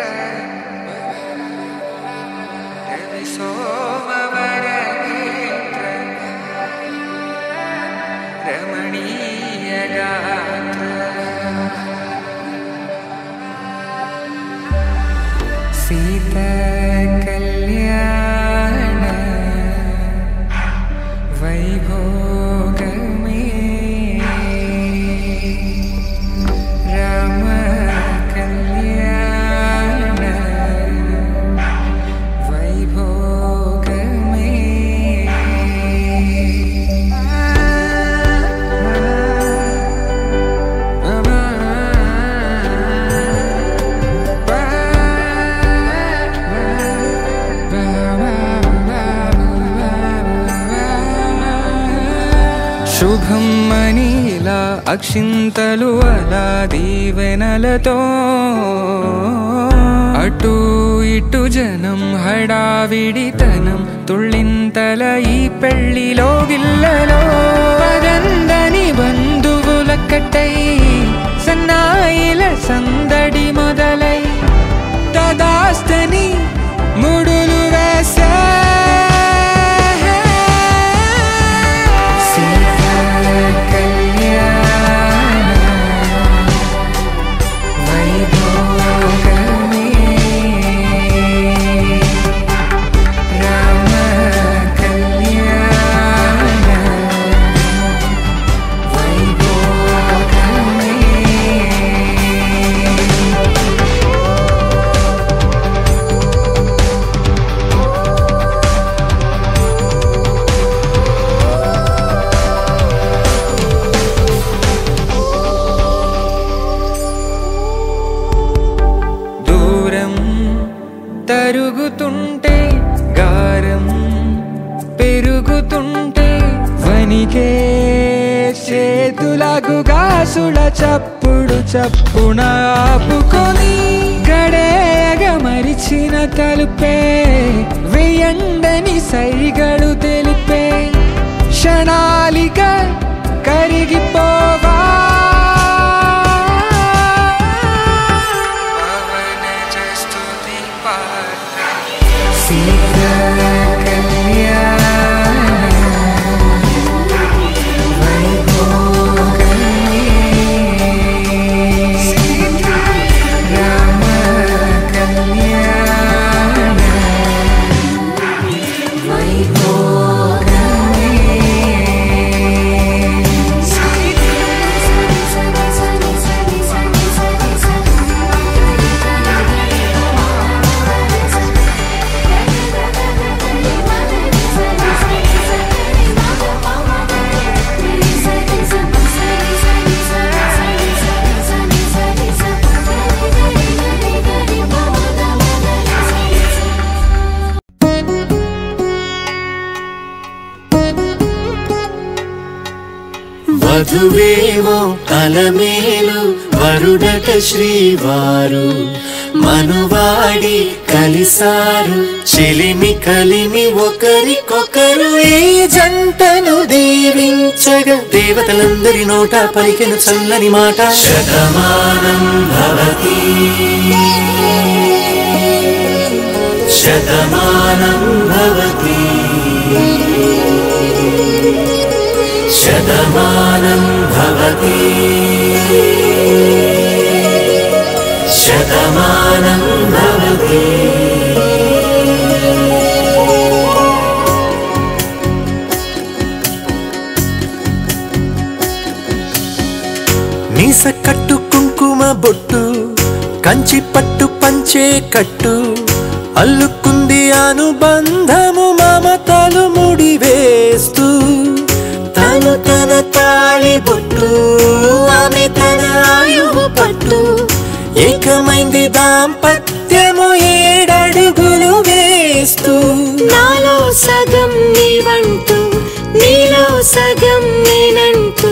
రవి సోమవర నేత్ర రమణీయ గాత్ర సీతా కళ్యాణ వైభోగమే రామ కళ్యాణ వైభోగమే. శుభం మనీలా అక్షింతలు అలా దీవెనలతో అటు ఇటు జనం హడావిడితనం తుళ్ళింతల ఈ పెళ్లిలో గిల్లలో పదందని బంధువులక్కటై సన్నాయిల సందడి మొదలై తదాస్తని ముడులు వేసే తరుగుతుంటే గారం పెరుగుతుంటే వనికే చేతులకు గాసుల చప్పుడు చప్పున ఆపుకొని గడేయగ మరిచిన తలుపే వేయండని సైగడు తెలిపే క్షణాలిక కరిగిపోవా. వధువేమో అలమేలు వరుడట శ్రీవారు మనువాడి కలిసారు చెలిమి కలిమి ఒకరికొకరు ఈ జంటను దీవించగా దేవతలందరి నోట పలికెను చల్లని మాట శతమానం భవతి శతమానం భవతి శతమానం భవతి శతమానం భవతి మీస కట్టు కుంకుమ బొట్టు కంచి పట్టు పంచే కట్టు అల్లుకుంది అనుబంధము మమతలు ముడివేస్తూ తను తన తాళి బొట్టు ఆమె తన ఆయువు పట్టు ఏకమైంది దాంపత్యము 7 అడుగులు వేస్తూ నాలో సగం నీవంటూ నీలో సగం నేనంటూ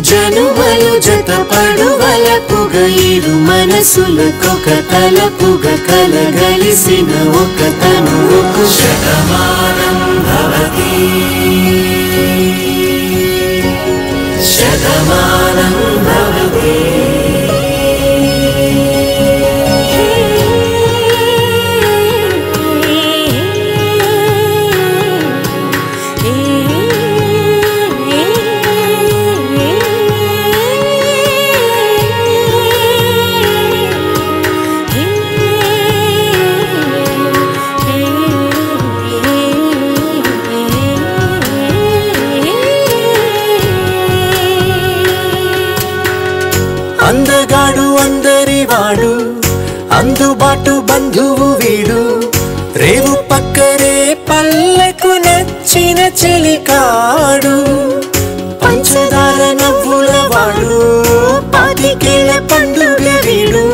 జనుమలు జతపడువలపుగ ఇరు మనసులకొక తలపుగ కలగలిసిన ఒక తనువుకు శతమానం భవతి శతమానం భవతి అందగాడు అందరివాడు అందుబాటు బంధువు వీడు రేవు పక్కరే పల్లెకు నచ్చిన చెలికాడు పంచదార నవ్వుల వాడు పాతికేళ్ల పండుగ వీడు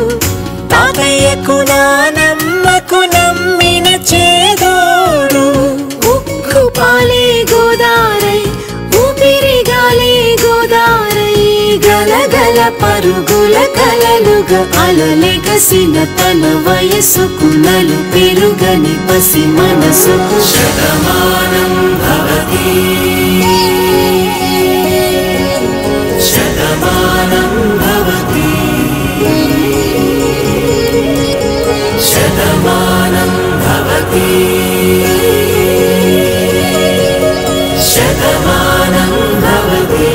తాతయ్యకు నానమ్మకు నమ్మిన చేదోడు ఉక్కు పాలే గోదారై ఊపిరి గాలే గోదారై గలగల పరుగుల కలలుగా అలలెగసిన తన వయసుకు నలు పెరుగని పసి మనసుకు శతమానం భవతి శతమానం భవతి శతమానం భవతి శతమానం భవతి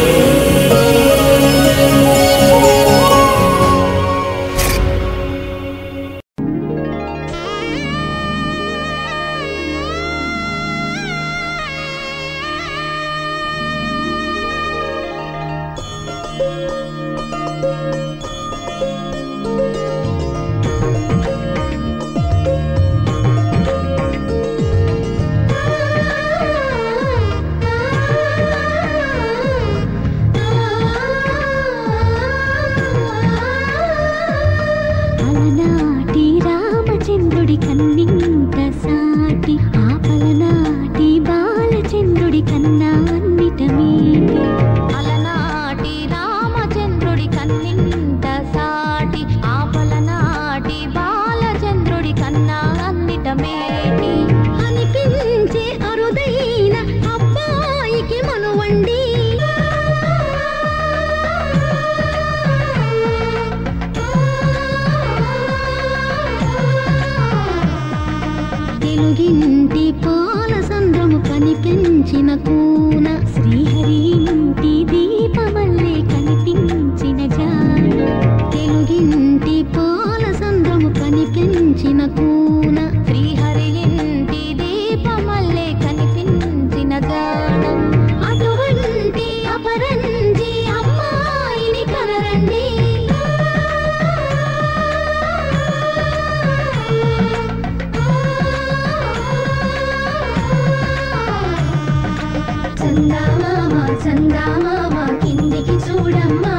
తెలుగింటి పాల సంద్రము కనిపించిన కూన శ్రీహరి ఇంటి దీపమల్లే కనిపించిన జాడ తెలుగింటి పాల సంద్రము కనిపించిన కూన శ్రీహరి ఇంటి దీపమల్లే కనిపించిన జాడ అటువంటి అపరంజి అమ్మాయిని కనరండి చందమామ కిందికి చూడమ్మా